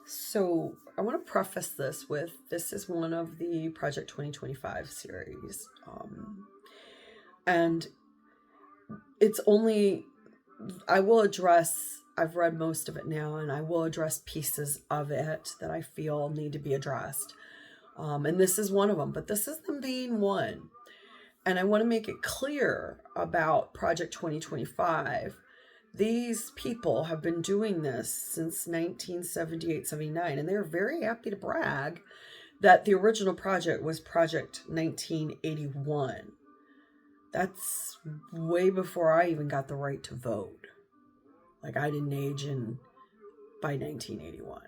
So I want to preface this is one of the Project 2025 series. And it's only, I will address, I've read most of it now, and I will address pieces of it that I feel need to be addressed. And this is one of them, but this is the main one. And I want to make it clear about Project 2025. These people have been doing this since 1978-79, and they're very happy to brag that the original project was Project 1981. That's way before I even got the right to vote. Like, I didn't age by 1981.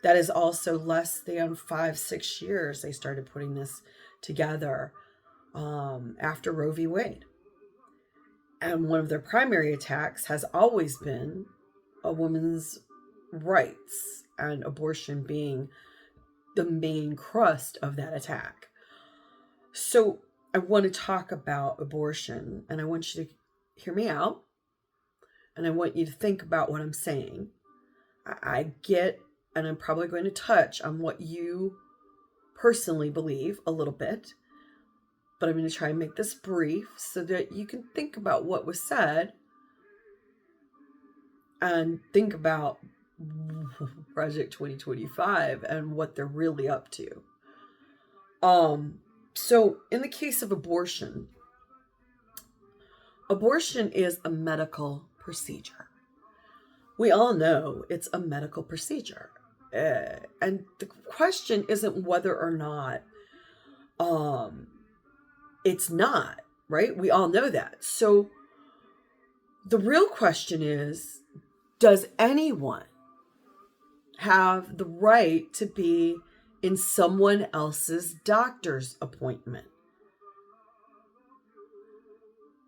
That is also less than 5-6 years they started putting this together after Roe v. Wade. And one of their primary attacks has always been a woman's rights, and abortion being the main crust of that attack. So I want to talk about abortion, and I want you to hear me out, and I want you to think about what I'm saying. I get, and I'm probably going to touch on what you personally believe a little bit, but I'm going to try and make this brief so that you can think about what was said and think about Project 2025 and what they're really up to. So in the case of abortion is a medical procedure. We all know it's a medical procedure. And the question isn't whether or not it's not, right? We all know that. So the real question is, does anyone have the right to be in someone else's doctor's appointment?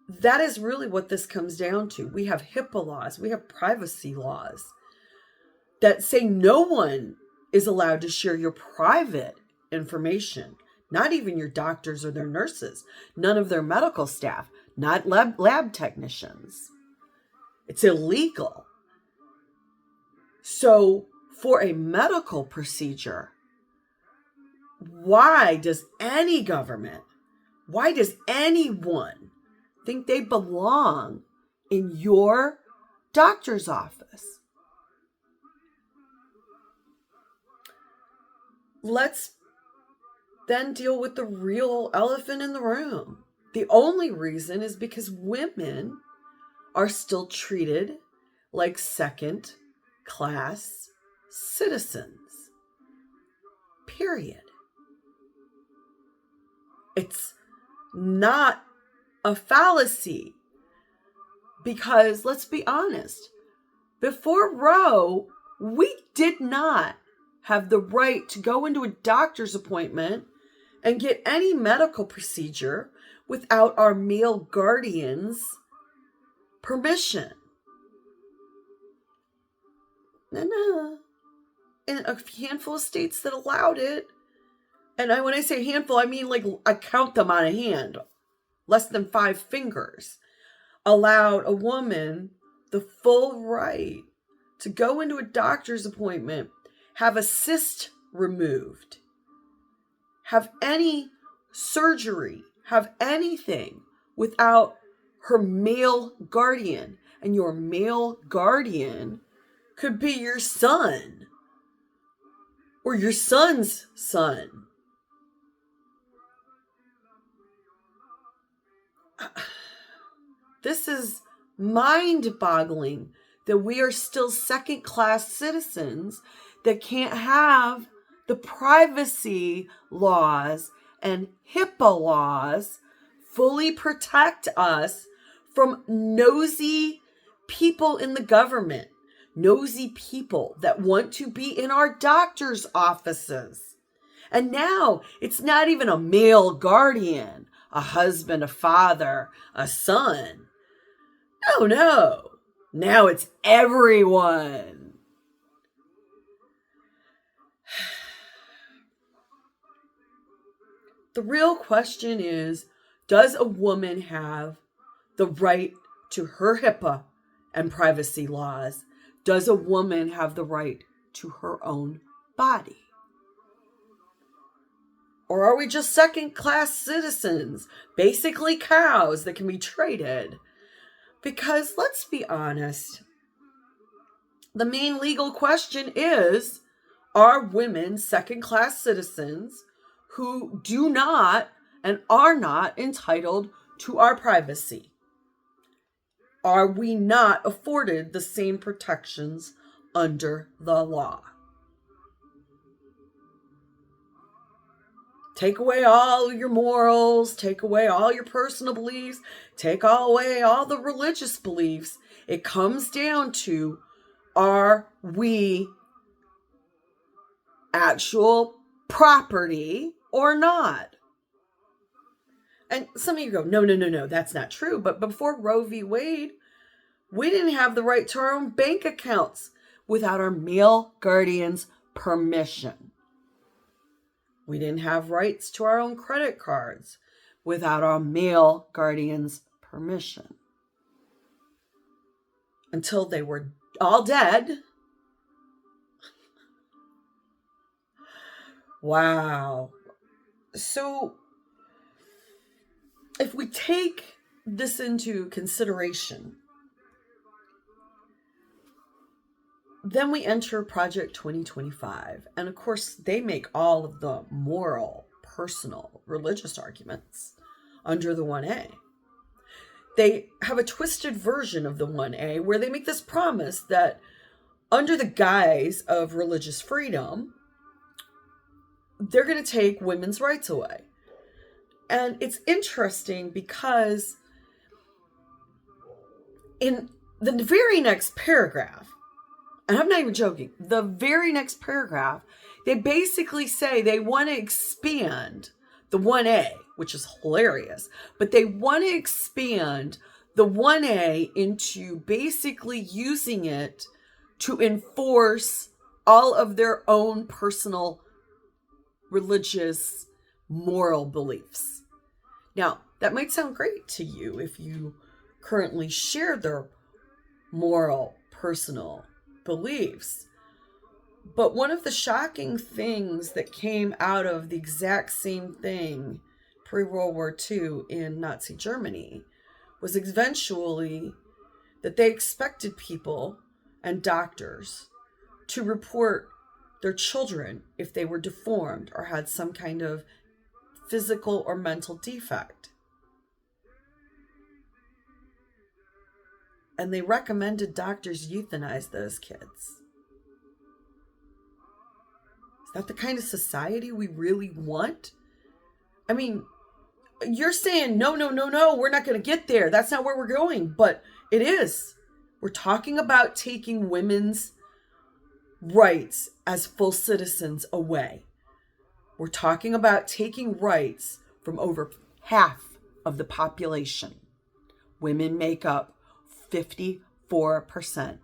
That is really what this comes down to. We have HIPAA laws, we have privacy laws that say no one is allowed to share your private information. Not even your doctors or their nurses, none of their medical staff, not lab technicians. It's illegal. So for a medical procedure, why does any government, why does anyone think they belong in your doctor's office? Let's then deal with the real elephant in the room. The only reason is because women are still treated like second-class citizens. Period. It's not a fallacy because, let's be honest, before Roe, we did not have the right to go into a doctor's appointment and get any medical procedure without our male guardian's permission. No. In a handful of states that allowed it, and when I say handful, I mean like I count them on a hand, less than 5 fingers, allowed a woman the full right to go into a doctor's appointment, have a cyst removed, have any surgery, have anything without her male guardian. And your male guardian could be your son or your son's son. This is mind-boggling that we are still second-class citizens that can't have the privacy laws and HIPAA laws fully protect us from nosy people in the government, nosy people that want to be in our doctor's offices. And now it's not even a male guardian, a husband, a father, a son. No. Now it's everyone. The real question is, does a woman have the right to her HIPAA and privacy laws? Does a woman have the right to her own body? Or are we just second-class citizens, basically cows that can be traded? Because let's be honest, the main legal question is, are women second-class citizens who do not and are not entitled to our privacy? Are we not afforded the same protections under the law? Take away all your morals, take away all your personal beliefs, take away all the religious beliefs. It comes down to, are we actual property or not? And some of you go, no, that's not true. But before Roe v. Wade, we didn't have the right to our own bank accounts without our male guardian's permission. We didn't have rights to our own credit cards without our male guardian's permission. Until they were all dead. Wow. So, if we take this into consideration, then we enter Project 2025. And of course, they make all of the moral, personal, religious arguments under the 1A. They have a twisted version of the 1A where they make this promise that under the guise of religious freedom, they're going to take women's rights away. And it's interesting because in the very next paragraph, and I'm not even joking, the very next paragraph, they basically say they want to expand the 1A, which is hilarious, but they want to expand the 1A into basically using it to enforce all of their own personal religious moral beliefs. Now, that might sound great to you if you currently share their moral, personal beliefs. But one of the shocking things that came out of the exact same thing pre-World War II in Nazi Germany was eventually that they expected people and doctors to report their children if they were deformed or had some kind of physical or mental defect. And they recommended doctors euthanize those kids. Is that the kind of society we really want? I mean, you're saying, no, we're not going to get there. That's not where we're going. But it is. We're talking about taking women's rights as full citizens away. We're talking about taking rights from over half of the population. Women make up 54%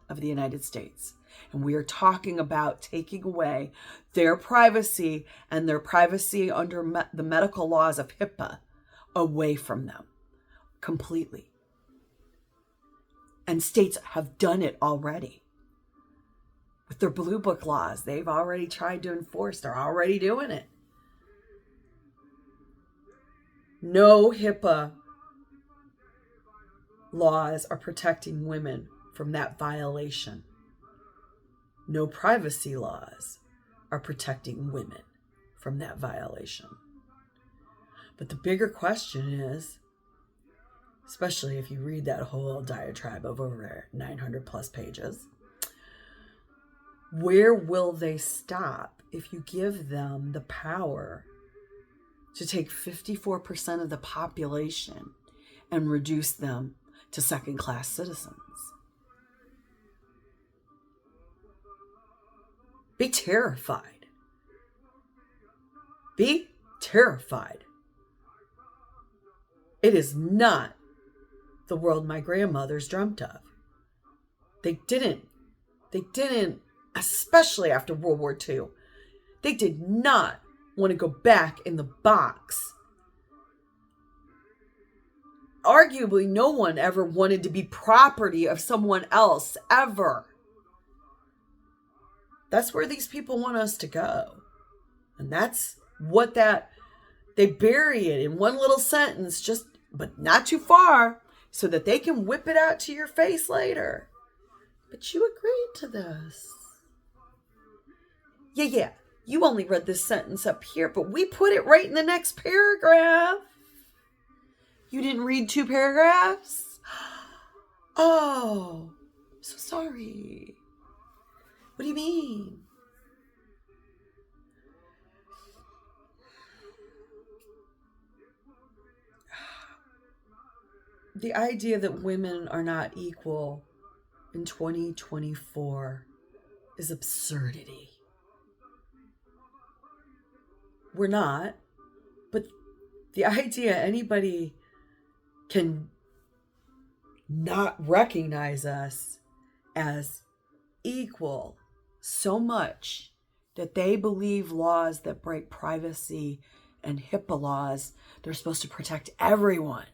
of the United States. And we are talking about taking away their privacy and their privacy under the medical laws of HIPAA away from them completely. And states have done it already. With their Blue Book laws, they've already tried to enforce. They're already doing it. No HIPAA laws are protecting women from that violation. No privacy laws are protecting women from that violation. But the bigger question is, especially if you read that whole diatribe of over 900 plus pages, where will they stop if you give them the power to take 54% of the population and reduce them to second-class citizens? Be terrified. Be terrified. It is not the world my grandmothers dreamt of. They didn't, especially after World War II, they did not want to go back in the box. Arguably, no one ever wanted to be property of someone else, ever. That's where these people want us to go. And that's what they bury it in one little sentence, but not too far, so that they can whip it out to your face later. But you agreed to this. Yeah. You only read this sentence up here, but we put it right in the next paragraph. You didn't read 2 paragraphs? Oh, so sorry. What do you mean? The idea that women are not equal in 2024 is absurdity. We're not, but the idea anybody can not recognize us as equal so much that they believe laws that break privacy and HIPAA laws, they're supposed to protect everyone,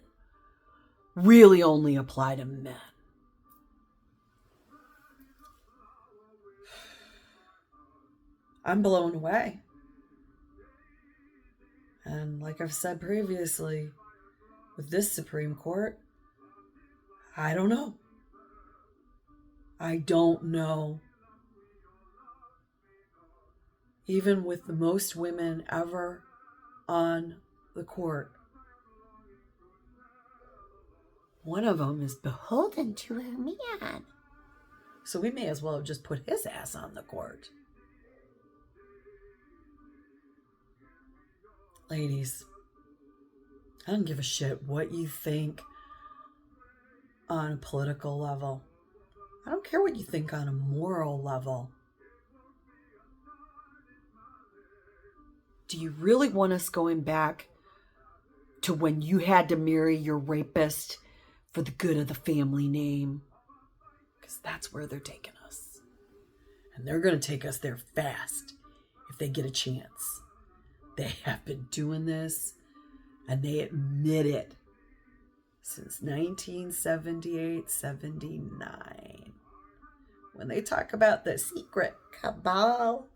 really only apply to men. I'm blown away. And like I've said previously, with this Supreme Court, I don't know. I don't know. Even with the most women ever on the court, one of them is beholden to a man. So we may as well have just put his ass on the court. Ladies, I don't give a shit what you think on a political level. I don't care what you think on a moral level. Do you really want us going back to when you had to marry your rapist for the good of the family name? Because that's where they're taking us. And they're going to take us there fast if they get a chance. They have been doing this, and they admit it, since 1978-79. When they talk about the secret cabal,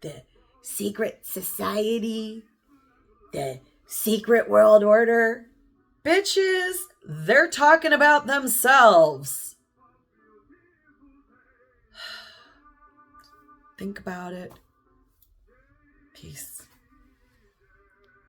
the secret society, the secret world order, bitches, they're talking about themselves. Think about it. Peace.